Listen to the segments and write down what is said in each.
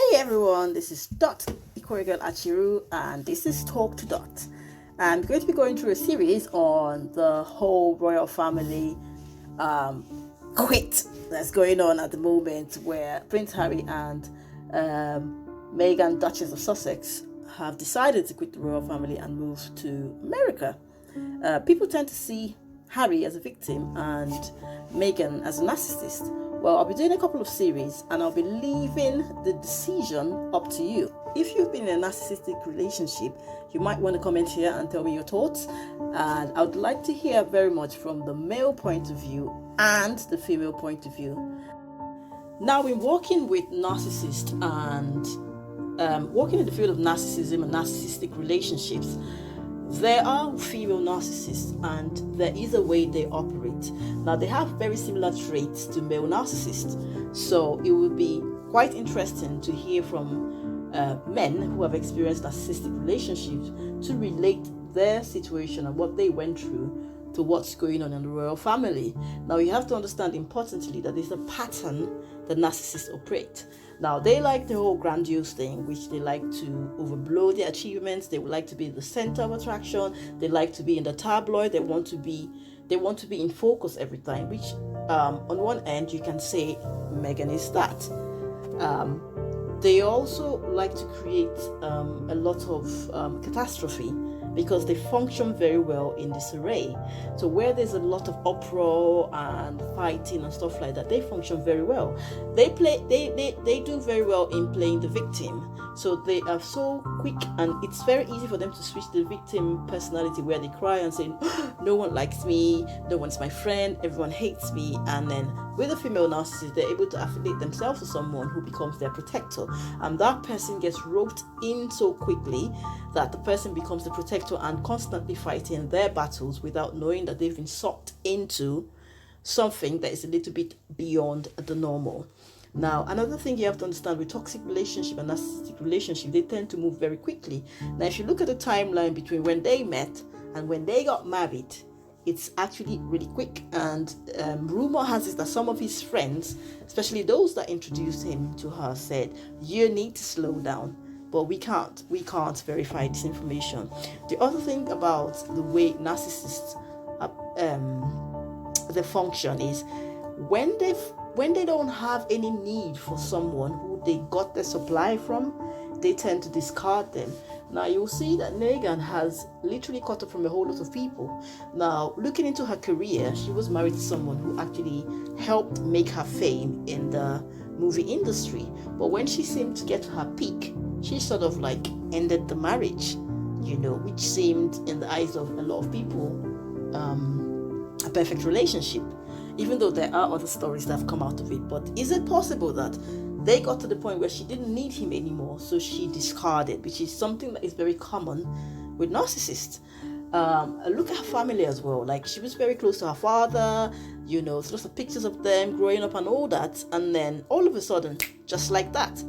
Hey everyone, this is Dot IkwerreGirl Acheru, and this is Talk to Dot. I'm going to be going through a series on the whole royal family quit that's going on at the moment, where Prince Harry and Meghan, Duchess of Sussex, have decided to quit the royal family and move to America. People tend to see Harry as a victim and Meghan as a narcissist. Well, I'll be doing a couple of series and I'll be leaving the decision up to you. If you've been in a narcissistic relationship, you might want to comment here and tell me your thoughts. And I would like to hear very much from the male point of view and the female point of view. Now, in working with narcissists and working in the field of narcissism and narcissistic relationships, there are female narcissists and there is a way they operate. Now, they have very similar traits to male narcissists, so it will be quite interesting to hear from men who have experienced narcissistic relationships to relate their situation and what they went through to what's going on in the royal family. Now, you have to understand importantly that there's a pattern that narcissists operate. Now, they like the whole grandiose thing, which they like to overblow their achievements. They would like to be the center of attraction. They like to be in the tabloid. They want to be in focus every time, which on one end you can say Meghan is that. They also like to create a lot of catastrophe, because they function very well in disarray. So where there's a lot of uproar and fighting and stuff like that, they function very well. They do very well in playing the victim. So they are so quick, and it's very easy for them to switch to the victim personality, where they cry and say, no one likes me, no one's my friend, everyone hates me. And then with a female narcissist, they're able to affiliate themselves to someone who becomes their protector, and that person gets roped in so quickly that the person becomes the protector and constantly fighting their battles without knowing that they've been sucked into something that is a little bit beyond the normal. Now, another thing you have to understand with toxic relationship and narcissistic relationship, they tend to move very quickly. Now, if you look at the timeline between when they met and when they got married, it's actually really quick. And rumor has it that some of his friends, especially those that introduced him to her, said, you need to slow down. But we can't verify this information. The other thing about the way narcissists they function is when they don't have any need for someone who they got their supply from, they tend to discard them. Now, you'll see that Meghan has literally cut off from a whole lot of people. Now, looking into her career, she was married to someone who actually helped make her fame in the movie industry. But when she seemed to get to her peak, she sort of like ended the marriage, which seemed in the eyes of a lot of people a perfect relationship, even though there are other stories that have come out of it. But is it possible that they got to the point where she didn't need him anymore, so she discarded, which is something that is very common with narcissists? Look at her family as well. Like, she was very close to her father, there's lots of pictures of them growing up and all that, and then all of a sudden, just like that,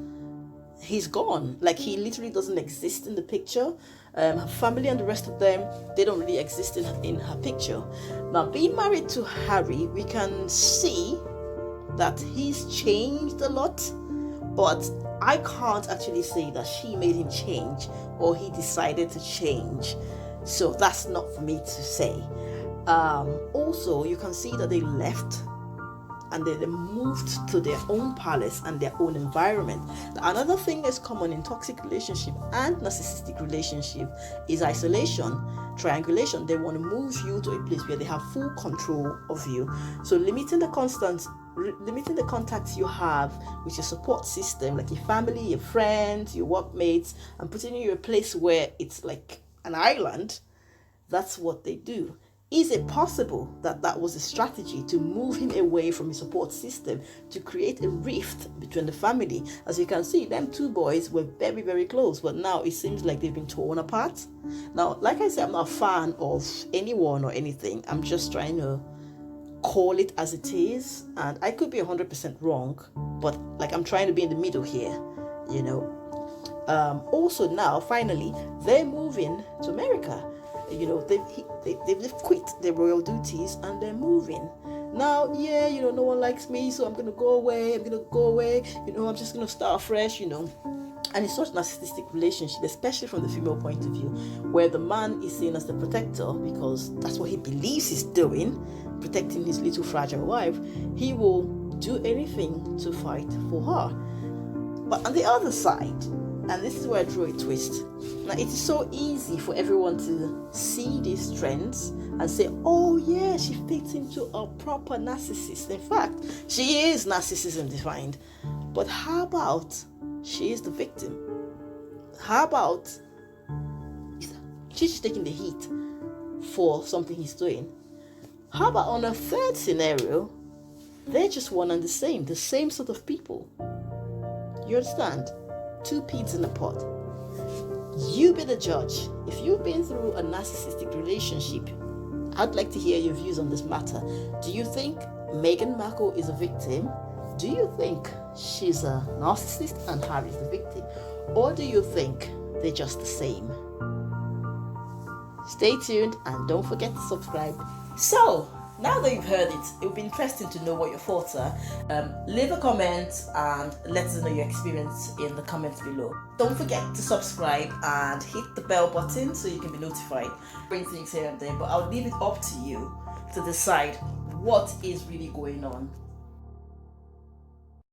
he's gone. Like, he literally doesn't exist in the picture. Her family and the rest of them, they don't really exist in her picture. Now, being married to Harry, we can see that he's changed a lot, but I can't actually say that she made him change or he decided to change. So that's not for me to say. Also, you can see that they left and they moved to their own palace and their own environment. Now, another thing that's common in toxic relationship and narcissistic relationship is isolation, triangulation. They want to move you to a place where they have full control of you. So limiting the contacts you have with your support system, like your family, your friends, your workmates, and putting you in a place where it's like an island. That's what they do. Is it possible that that was a strategy to move him away from his support system, to create a rift between the family? As you can see, them two boys were very, very close, but now it seems like they've been torn apart. Now, like I said, I'm not a fan of anyone or anything. I'm just trying to call it as it is, and I could be 100% wrong, but like, I'm trying to be in the middle here, Also, now, finally, they're moving to America. They've quit their royal duties and they're moving. Now, yeah, no one likes me, so I'm gonna go away. I'm just gonna start fresh. And it's such a narcissistic relationship, especially from the female point of view, where the man is seen as the protector because that's what he believes he's doing, protecting his little fragile wife. He will do anything to fight for her. But on the other side, and this is where I draw a twist, now it is so easy for everyone to see these trends and say, oh yeah, she fits into a proper narcissist. In fact, she is narcissism defined. But how about she is the victim? How about she's taking the heat for something he's doing? How about on a third scenario, they're just one and the same sort of people? You understand? Two peas in a pod. You be the judge. If you've been through a narcissistic relationship, I'd like to hear your views on this matter. Do you think Meghan Markle is a victim? Do you think she's a narcissist and Harry's the victim? Or do you think they're just the same? Stay tuned and don't forget to subscribe. So, now that you've heard it, it would be interesting to know what your thoughts are. Leave a comment and let us know your experience in the comments below. Don't forget to subscribe and hit the bell button so you can be notified. Bring things here and there, but I'll leave it up to you to decide what is really going on